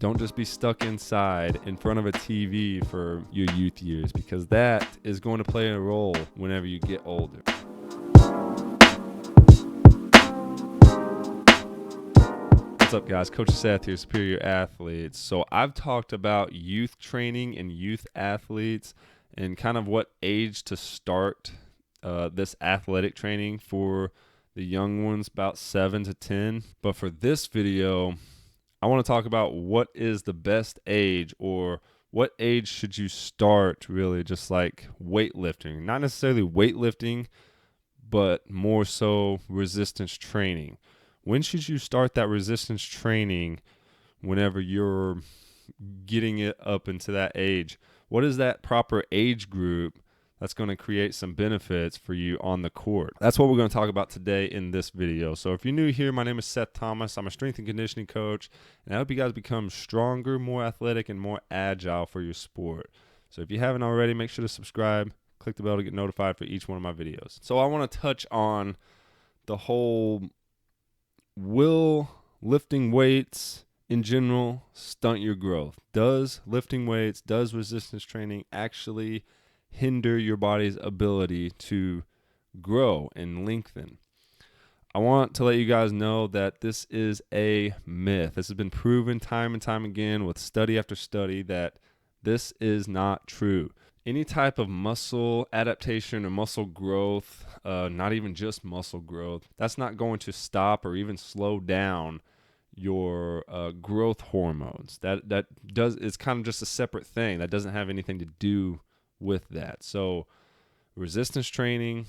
Don't just be stuck inside in front of a TV for your youth years, because that is going to play a role whenever you get older. What's up, guys? Coach Seth here, Superior Athletes. So I've talked about youth training and youth athletes and kind of what age to start this athletic training for the young ones, about 7 to 10. But for this video, I want to talk about what is the best age, or what age should you start really just like weightlifting. Not necessarily weightlifting, but more so resistance training. When should you start that resistance training whenever you're getting it up into that age? What is that proper age group that's going to create some benefits for you on the court? That's what we're going to talk about today in this video. So if you're new here, my name is Seth Thomas. I'm a strength and conditioning coach, and I hope you guys become stronger, more athletic, and more agile for your sport. So if you haven't already, make sure to subscribe, click the bell to get notified for each one of my videos. So I want to touch on the whole, will lifting weights in general stunt your growth? Does lifting weights, does resistance training actually hinder your body's ability to grow and lengthen? I want to let you guys know that this is a myth. This has been proven time and time again with study after study that this is not true. Any type of muscle adaptation or muscle growth, not even just muscle growth, that's not going to stop or even slow down your growth hormones. That does, it's kind of just a separate thing. That doesn't have anything to do with that. So resistance training,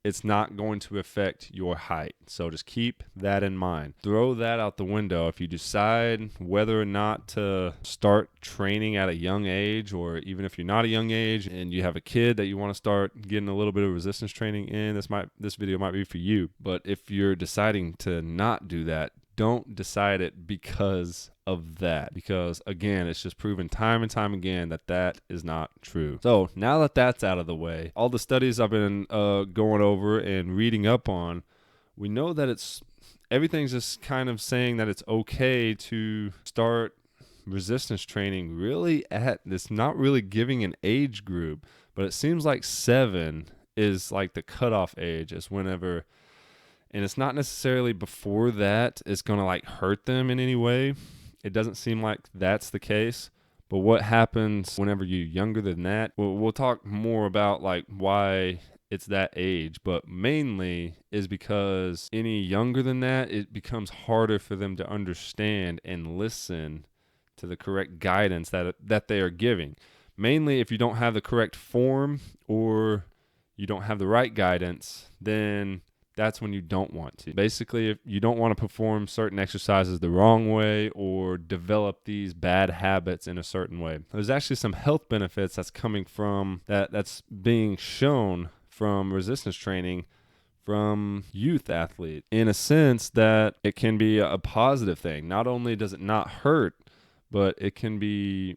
it's not going to affect your height. So just keep that in mind. Throw that out the window. If you decide whether or not to start training at a young age, or even if you're not a young age and you have a kid that you want to start getting a little bit of resistance training in, this video might be for you. But if you're deciding to not do that, don't decide it because of that, because again, it's just proven time and time again that that is not true. So now that that's out of the way, all the studies I've been going over and reading up on, we know that everything's just kind of saying that it's okay to start resistance training really it's not really giving an age group, but it seems like 7 is like the cutoff age, is whenever. And it's not necessarily before that it's going to like hurt them in any way. It doesn't seem like that's the case. But what happens whenever you're younger than that? We'll talk more about like why it's that age, but mainly is because any younger than that, it becomes harder for them to understand and listen to the correct guidance that they are giving. Mainly if you don't have the correct form or you don't have the right guidance, then that's when you don't want to. Basically, if you don't want to perform certain exercises the wrong way or develop these bad habits in a certain way. There's actually some health benefits that's coming from that's being shown from resistance training from youth athletes, in a sense that it can be a positive thing. Not only does it not hurt, but it can be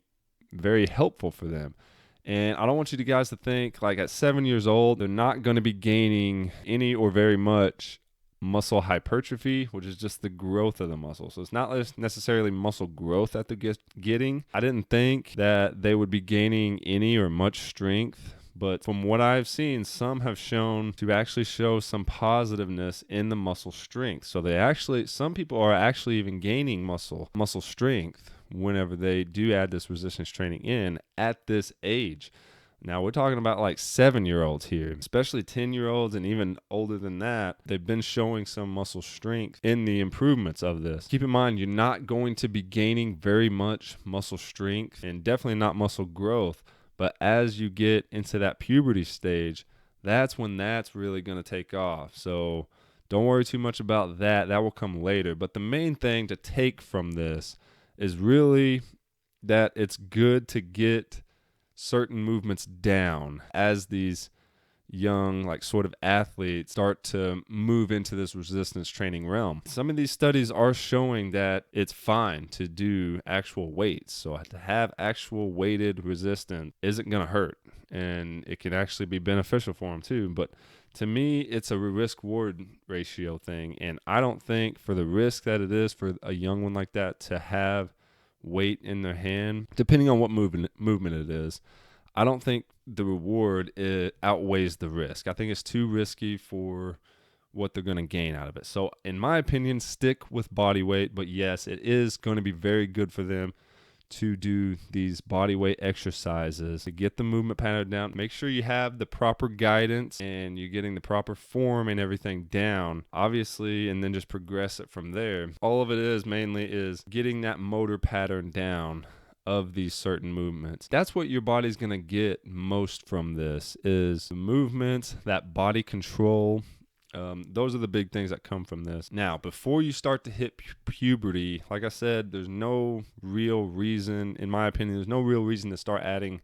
very helpful for them. And I don't want you guys to think like at 7 years old, they're not going to be gaining any or very much muscle hypertrophy, which is just the growth of the muscle. So it's not necessarily muscle growth that they're getting. I didn't think that they would be gaining any or much strength, but from what I've seen, some have shown to actually show some positiveness in the muscle strength. So some people are actually even gaining muscle strength whenever they do add this resistance training in at this age. Now we're talking about like 7-year-olds here, especially 10-year-olds and even older than that. They've been showing some muscle strength in the improvements of this. Keep in mind, you're not going to be gaining very much muscle strength and definitely not muscle growth. But as you get into that puberty stage, that's when that's really going to take off. So don't worry too much about that. That will come later. But the main thing to take from this is really that it's good to get certain movements down as these young like sort of athletes start to move into this resistance training realm. Some of these studies are showing that it's fine to do actual weights. So to have actual weighted resistance isn't going to hurt, and it can actually be beneficial for them too. But to me, it's a risk-reward ratio thing, and I don't think for the risk that it is for a young one like that to have weight in their hand, depending on what movement it is, I don't think the reward outweighs the risk. I think it's too risky for what they're going to gain out of it. So in my opinion, stick with body weight, but yes, it is going to be very good for them to do these body weight exercises to get the movement pattern down. Make sure you have the proper guidance and you're getting the proper form and everything down, obviously, and then just progress it from there. All of it is mainly is getting that motor pattern down of these certain movements. That's what your body's going to get most from this, is the movements, that body control. Those are the big things that come from this. Now, before you start to hit puberty, like I said, there's no real reason, in my opinion, there's no real reason to start adding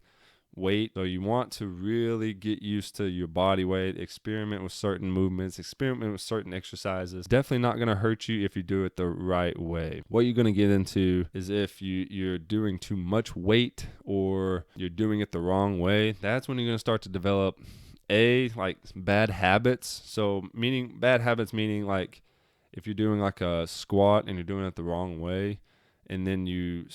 weight. So you want to really get used to your body weight, experiment with certain movements, experiment with certain exercises. Definitely not going to hurt you if you do it the right way. What you're going to get into is if you're doing too much weight or you're doing it the wrong way, that's when you're going to start to develop like bad habits. So bad habits meaning like if you're doing like a squat and you're doing it the wrong way, and then you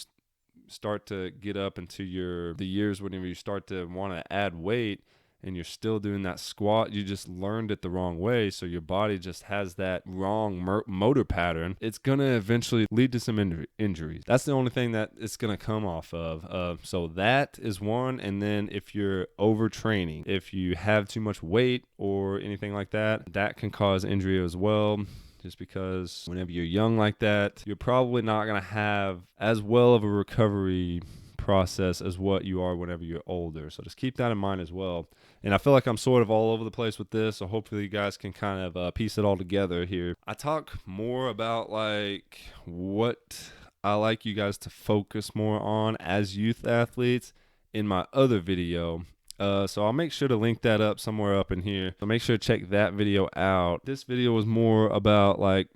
start to get up into the years whenever you start to want to add weight and you're still doing that squat, you just learned it the wrong way, so your body just has that wrong motor pattern. It's going to eventually lead to some injuries. That's the only thing that it's going to come off of. So that is one. And then if you're overtraining, if you have too much weight or anything like that, that can cause injury as well. Just because whenever you're young like that, you're probably not going to have as well of a recovery process as what you are whenever you're older. So just keep that in mind as well. And I feel like I'm sort of all over the place with this, so hopefully you guys can kind of piece it all together here. I talk more about like what I like you guys to focus more on as youth athletes in my other video. So I'll make sure to link that up somewhere up in here. So make sure to check that video out. This video was more about like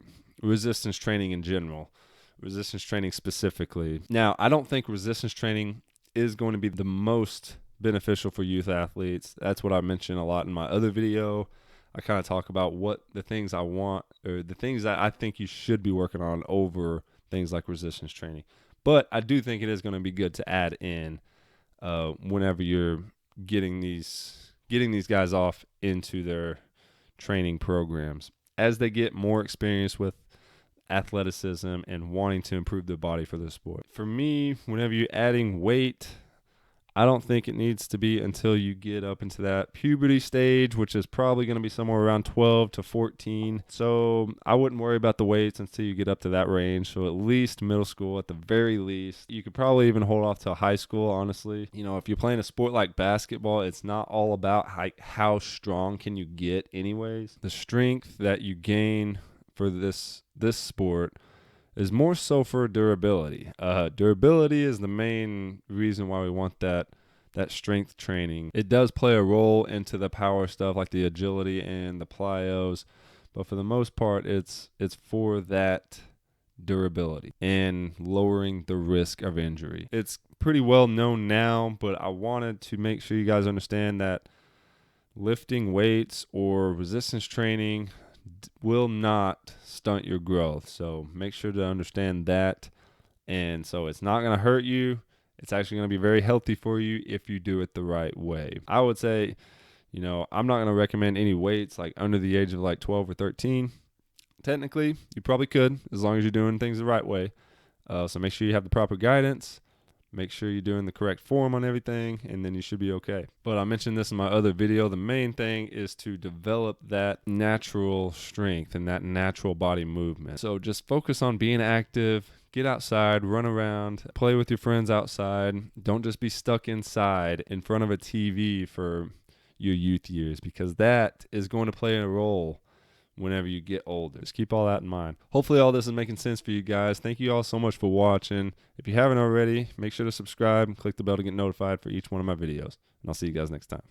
resistance training in general, resistance training specifically. Now, I don't think resistance training is going to be the most beneficial for youth athletes. That's what I mentioned a lot in my other video. I kind of talk about what the things I want, or the things that I think you should be working on over things like resistance training. But I do think it is going to be good to add in whenever you're getting these guys off into their training programs as they get more experience with athleticism and wanting to improve their body for the sport. For me, whenever you're adding weight, I don't think it needs to be until you get up into that puberty stage, which is probably going to be somewhere around 12 to 14. So I wouldn't worry about the weights until you get up to that range. So at least middle school, at the very least. You could probably even hold off to high school, honestly. You know, if you're playing a sport like basketball, it's not all about how strong can you get anyways. The strength that you gain for this sport is more so for durability. Durability is the main reason why we want that strength training. It does play a role into the power stuff like the agility and the plyos, but for the most part, it's for that durability and lowering the risk of injury. It's pretty well known now, but I wanted to make sure you guys understand that lifting weights or resistance training will not stunt your growth. So make sure to understand that. And so it's not going to hurt you. It's actually going to be very healthy for you if you do it the right way. I would say, you know, I'm not going to recommend any weights like under the age of like 12 or 13. Technically, you probably could as long as you're doing things the right way. So make sure you have the proper guidance. Make sure you're doing the correct form on everything, and then you should be okay. But I mentioned this in my other video. The main thing is to develop that natural strength and that natural body movement. So just focus on being active. Get outside, run around, play with your friends outside. Don't just be stuck inside in front of a TV for your youth years, because that is going to play a role whenever you get older. Just keep all that in mind. Hopefully all this is making sense for you guys. Thank you all so much for watching. If you haven't already, make sure to subscribe and click the bell to get notified for each one of my videos. And I'll see you guys next time.